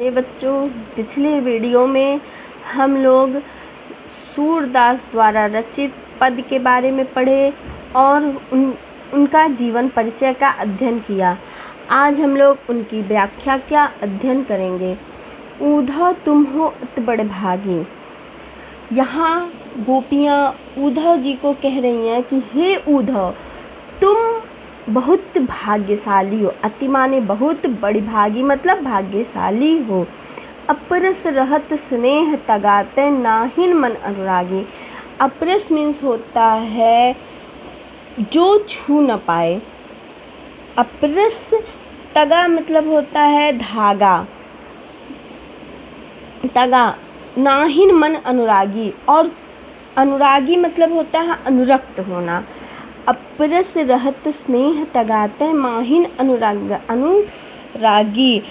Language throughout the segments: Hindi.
अरे बच्चों, पिछले वीडियो में हम लोग सूरदास द्वारा रचित पद के बारे में पढ़े और उनका जीवन परिचय का अध्ययन किया। आज हम लोग उनकी व्याख्या का अध्ययन करेंगे। उद्धव तुम हो अति बड़े भागी। यहाँ गोपियाँ उद्धव जी को कह रही हैं कि हे उद्धव, तुम बहुत भाग्यशाली हो। अति माने बहुत, बड़ी भागी मतलब भाग्यशाली हो। अपरस रहत स्नेह तगाते नाहिन मन अनुरागी। अपरस मीन्स होता है जो छू न पाए। अपरस तगा मतलब होता है धागा, तगा। नाहिन मन अनुरागी, और अनुरागी मतलब होता है अनुरक्त होना। अपरस रहत स्नेह तगाते माहिन अनुरागी।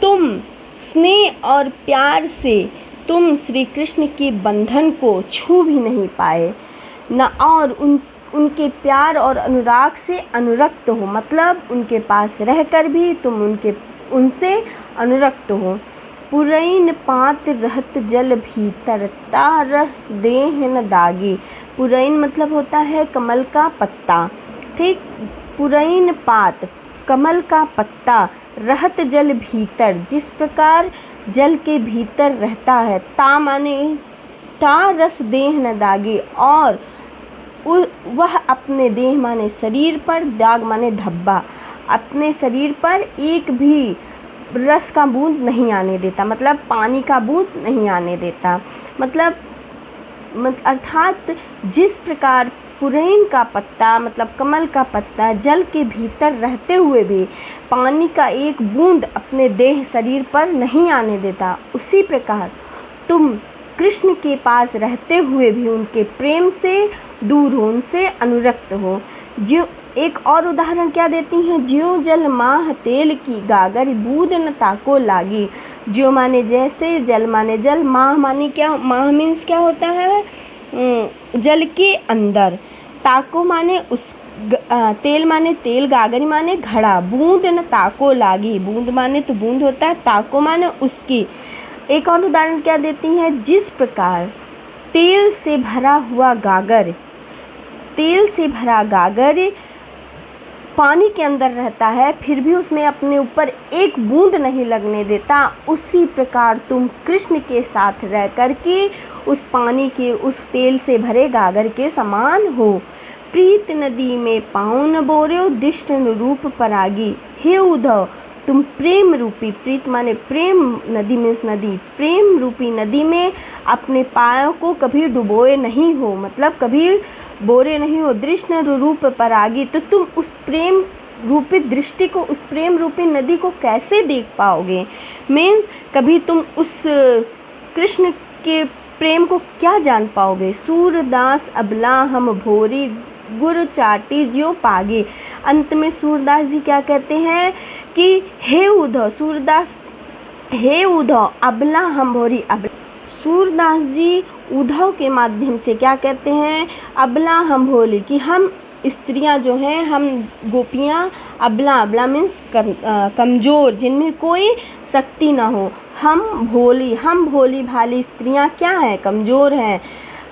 तुम स्नेह और प्यार से तुम श्री कृष्ण के बंधन को छू भी नहीं पाए न, और उनके प्यार और अनुराग से अनुरक्त हो, मतलब उनके पास रहकर भी तुम उनसे अनुरक्त हो। पुरैन पात रहत जल भीतर तारस देह न दागी। पुरैन मतलब होता है कमल का पत्ता, ठीक। पुरैन पात कमल का पत्ता, रहत जल भीतर जिस प्रकार जल के भीतर रहता है। ता माने तारस देह न दागी, और वह अपने देह माने शरीर पर, दाग माने धब्बा, अपने शरीर पर एक भी रस का बूंद नहीं आने देता, मतलब पानी का बूंद नहीं आने देता। मतलब अर्थात जिस प्रकार पुरैन का पत्ता मतलब कमल का पत्ता जल के भीतर रहते हुए भी पानी का एक बूंद अपने देह शरीर पर नहीं आने देता, उसी प्रकार तुम कृष्ण के पास रहते हुए भी उनके प्रेम से दूर हो, उनसे अनुरक्त हो। जो एक और उदाहरण क्या देती हैं, ज्यों जल माह तेल की गागर बूंद न ताको लागी। ज्यों माने जैसे, जल माने जल, माह माने क्या, माह मीन्स क्या होता है, जल के अंदर। ताको माने उस, तेल माने तेल, गागरी माने घड़ा, बूंद न ताको लागी। बूंद माने तो बूंद होता है, ताको माने उसकी। एक और उदाहरण क्या देती हैं, जिस प्रकार तेल से भरा हुआ गागर, तेल से भरा गागर पानी के अंदर रहता है फिर भी उसमें अपने ऊपर एक बूंद नहीं लगने देता, उसी प्रकार तुम कृष्ण के साथ रह कर के उस पानी के, उस तेल से भरे गागर के समान हो। प्रीत नदी में पाँव न बोर्यो दिष्ट अनुरूप परागी। हे उद्धव, तुम प्रेम रूपी, प्रीत माने प्रेम, नदी मीन्स नदी, प्रेम रूपी नदी में अपने पायों को कभी डुबोए नहीं हो, मतलब कभी बोरे नहीं हो। दृष्ण रूप परागी, तो तुम उस प्रेम रूपी दृष्टि को, उस प्रेम रूपी नदी को कैसे देख पाओगे। मीन्स कभी तुम उस कृष्ण के प्रेम को क्या जान पाओगे। सूरदास अबला हम भोरी गुर चाटी ज्यों पागे। अंत में सूरदास जी क्या कहते हैं कि हे उद्धव, सूरदास हे उद्धव अबला हम भोरी। सूरदास जी उद्धव के माध्यम से क्या कहते हैं, अबला हम भोली, कि हम स्त्रियां जो हैं, हम गोपियां, अबला, अबला मीन्स कमज़ोर, जिनमें कोई शक्ति ना हो। हम भोली भाली स्त्रियां क्या हैं, कमज़ोर हैं।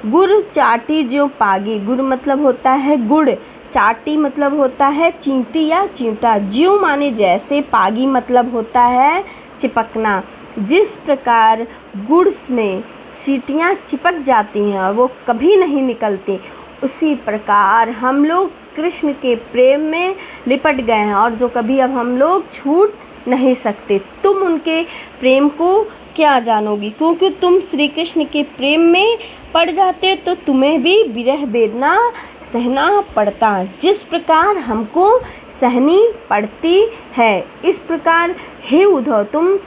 गुड़ चाटी जो पागी, गुड़ मतलब होता है गुड़, चाटी मतलब होता है चींटी या चींटा। ज्यों माने जैसे, पागी मतलब होता है चिपकना। जिस प्रकार गुड़ में चींटियाँ चिपक जाती हैं और वो कभी नहीं निकलती, उसी प्रकार हम लोग कृष्ण के प्रेम में लिपट गए हैं और जो कभी अब हम लोग छूट नहीं सकते। तुम उनके प्रेम को क्या जानोगी, क्योंकि तुम श्री कृष्ण के प्रेम में पड़ जाते तो तुम्हें भी विरह वेदना सहना पड़ता, जिस प्रकार हमको सहनी पड़ती है। इस प्रकार हे उद्धव, तुम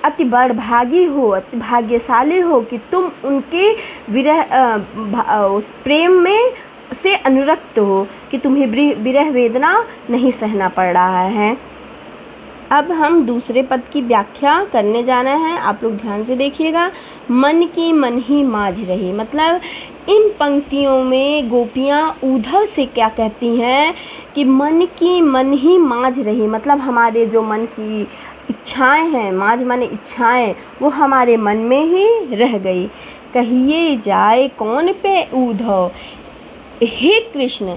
अति बड़ भागी हो, अति भाग्यशाली हो कि तुम उनके उस प्रेम में से अनुरक्त हो, कि तुम्हें विरह वेदना नहीं सहना पड़ रहा है। अब हम दूसरे पद की व्याख्या करने जाना है, आप लोग ध्यान से देखिएगा। मन की मन ही माझ रही, मतलब इन पंक्तियों में गोपियाँ उद्धव से क्या कहती हैं कि मन की मन ही माझ रही, मतलब हमारे जो मन की इच्छाएं हैं, माज माने इच्छाएं, वो हमारे मन में ही रह गई। कहिए जाए कौन पे ऊधव। हे कृष्ण,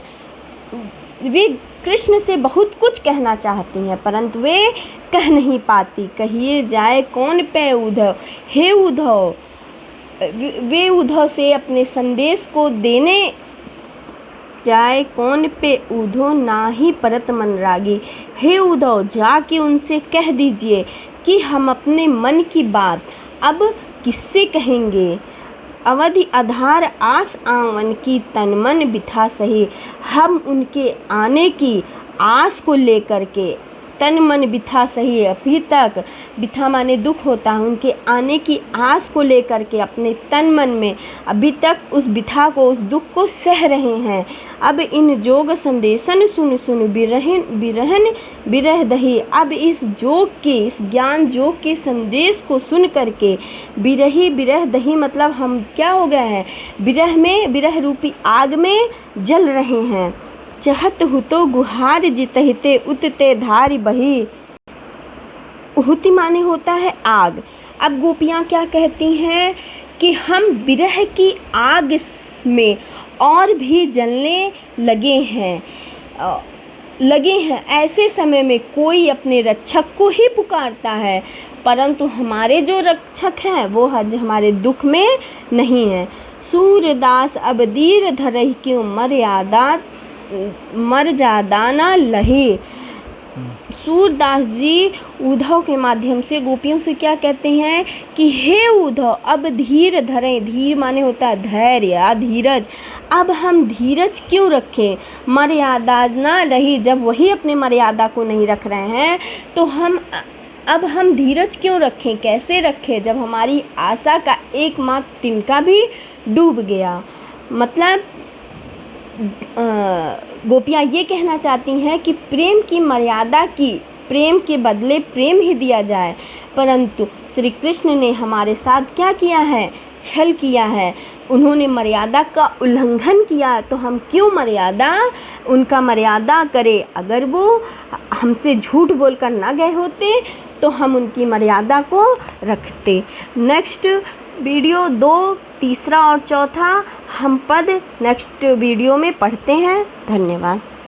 वे कृष्ण से बहुत कुछ कहना चाहती हैं परंतु वे कह नहीं पाती। कहिए जाए कौन पे उद्धव। हे उद्धव, वे उद्धव से अपने संदेश को देने जाए कौन पे उद्धव ना ही परत मन रागी। हे उद्धव, जाके उनसे कह दीजिए कि हम अपने मन की बात अब किससे कहेंगे। अवधि आधार आस आवन की तन मन बिथा सही। हम उनके आने की आस को लेकर के तन मन बिथा सही, अभी तक बिथा माने दुख होता है, उनके आने की आस को लेकर के अपने तन मन में अभी तक उस बिथा को, उस दुख को सह रहे हैं। अब इन जोग संदेशन सुन सुन बिरहन बिरह दही। अब इस जोग के, इस ज्ञान जोग के संदेश को सुन करके बिरही बिरह दही मतलब हम क्या हो गए हैं, बिरह में, बिरह रूपी आग में जल रहे हैं। चहत हुतो गुहार जितहिते उतते धारी बही। हुति माने होता है आग। अब गोपियाँ क्या कहती हैं कि हम बिरह की आग में और भी जलने लगे हैं। ऐसे समय में कोई अपने रक्षक को ही पुकारता है परंतु हमारे जो रक्षक हैं वो आज हमारे दुख में नहीं है। सूरदास अब दीर धरहि क्यों मर्यादा न लहे। सूरदास जी उद्धव के माध्यम से गोपियों से क्या कहते हैं कि हे उद्धव, अब धीर धरें। धीर माने होता है धैर्य या धीरज। अब हम धीरज क्यों रखें, मर्यादा ना रही। जब वही अपने मर्यादा को नहीं रख रहे हैं तो अब हम धीरज क्यों रखें, कैसे रखें जब हमारी आशा का एकमात्र तिनका भी डूब गया। मतलब गोपियाँ ये कहना चाहती हैं कि प्रेम की मर्यादा की, प्रेम के बदले प्रेम ही दिया जाए परंतु श्री कृष्ण ने हमारे साथ क्या किया है, छल किया है। उन्होंने मर्यादा का उल्लंघन किया तो हम क्यों उनका मर्यादा करें। अगर वो हमसे झूठ बोलकर ना गए होते तो हम उनकी मर्यादा को रखते। नेक्स्ट वीडियो 2, तीसरा और चौथा हम पद नेक्स्ट वीडियो में पढ़ते हैं। धन्यवाद।